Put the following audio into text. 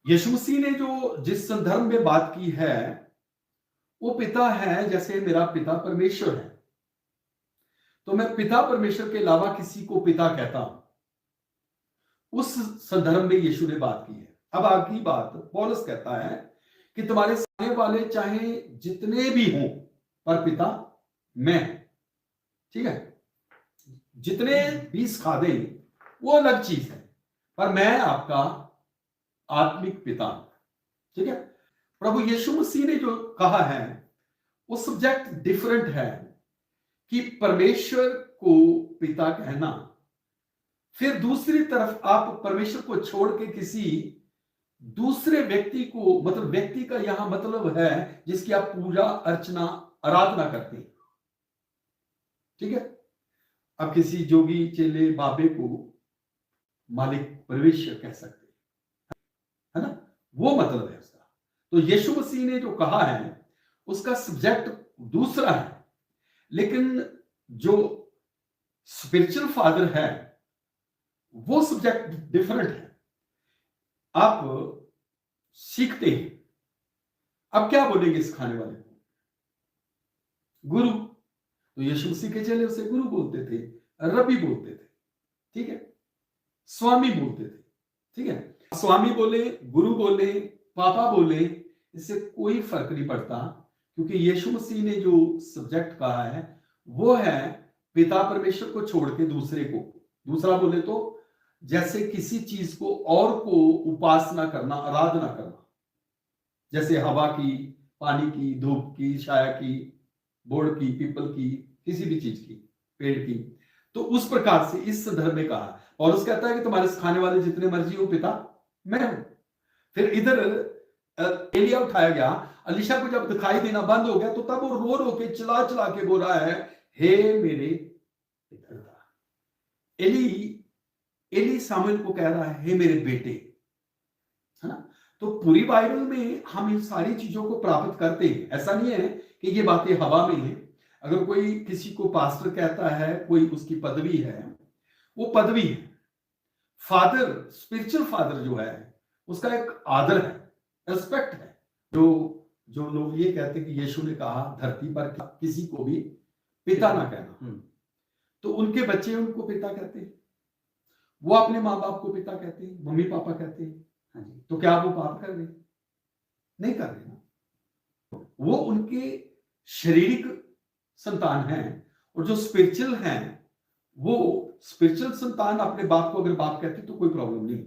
यीशु मसीह ने जो जिस संदर्भ में बात की है वो पिता है, जैसे मेरा पिता परमेश्वर है, तो मैं पिता परमेश्वर के अलावा किसी को पिता कहता हूं। उस संदर्भ में यीशु ने बात की है। अब आखिरी बात पौलुस कहता है कि तुम्हारे सामने वाले चाहे जितने भी हों, पर पिता मैं। ठीक है, जितने भी सिखा दें वो अलग चीज है, पर मैं आपका आत्मिक पिता। ठीक है, प्रभु यीशु मसीह ने जो कहा है वो सब्जेक्ट डिफरेंट है कि परमेश्वर को पिता कहना, फिर दूसरी तरफ आप परमेश्वर को छोड़ के किसी दूसरे व्यक्ति को, मतलब व्यक्ति का यहां मतलब है जिसकी आप पूजा अर्चना आराधना करते हैं। ठीक है, अब किसी जोगी चेले बाबे को मालिक परमेश्वर कह सकते हैं, है ना, वो मतलब है उसका। तो यीशु मसीह ने जो कहा है उसका सब्जेक्ट दूसरा है, लेकिन जो स्पिरिचुअल फादर है वो सब्जेक्ट डिफरेंट है। आप सीखते हैं। अब क्या बोलेंगे सिखाने वाले को? गुरु। तो यीशु मसीह के चेले उसे गुरु बोलते थे, रबी बोलते थे। ठीक है, स्वामी बोलते थे। ठीक है, स्वामी बोले, गुरु बोले, पापा बोले, इससे कोई फर्क नहीं पड़ता, क्योंकि यीशु मसीह ने जो सब्जेक्ट कहा है वो है पिता परमेश्वर को छोड़ के दूसरे को। दूसरा बोले तो जैसे किसी चीज को और को उपासना करना, आराधना करना, जैसे हवा की, पानी की, धूप की, छाया की, बोर्ड की, पीपल की, किसी भी चीज की, पेड़ की। तो उस प्रकार से इस संदर्भ में कहा। और उस कहता है कि तुम्हारे सिखाने वाले जितने मर्जी हो पिता मैं हूं। फिर इधर एलिया उठाया गया, अलीशा को जब दिखाई देना बंद हो गया तो तब वो रो रो के चिल्ला चिल्ला के बोल रहा है, हे मेरे पिता। एली सामुएल को कह रहा है, हे मेरे बेटे, है ना। तो पूरी बाइबल में हम इन सारी चीजों को प्राप्त करते हैं। ऐसा नहीं है कि ये बातें हवा में हैं। अगर कोई किसी को पास्टर कहता है, कोई उसकी पदवी है, वो पदवी है। फादर, स्पिरिचुअल फादर जो है उसका एक आदर है, रिस्पेक्ट है। जो लोग ये कहते हैं कि यीशु ने कहा धरती पर किसी को भी पिता ना कहना, तो उनके बच्चे उनको पिता कहते हैं, वो अपने माँ बाप को पिता कहते हैं, मम्मी पापा कहते हैं। हाँ जी, तो क्या वो पाप कर रहे? नहीं कर रहे ना। वो उनके शारीरिक संतान हैं, और जो स्पिरिचुअल हैं वो स्पिरिचुअल संतान अपने बाप को अगर बाप कहते तो कोई प्रॉब्लम नहीं।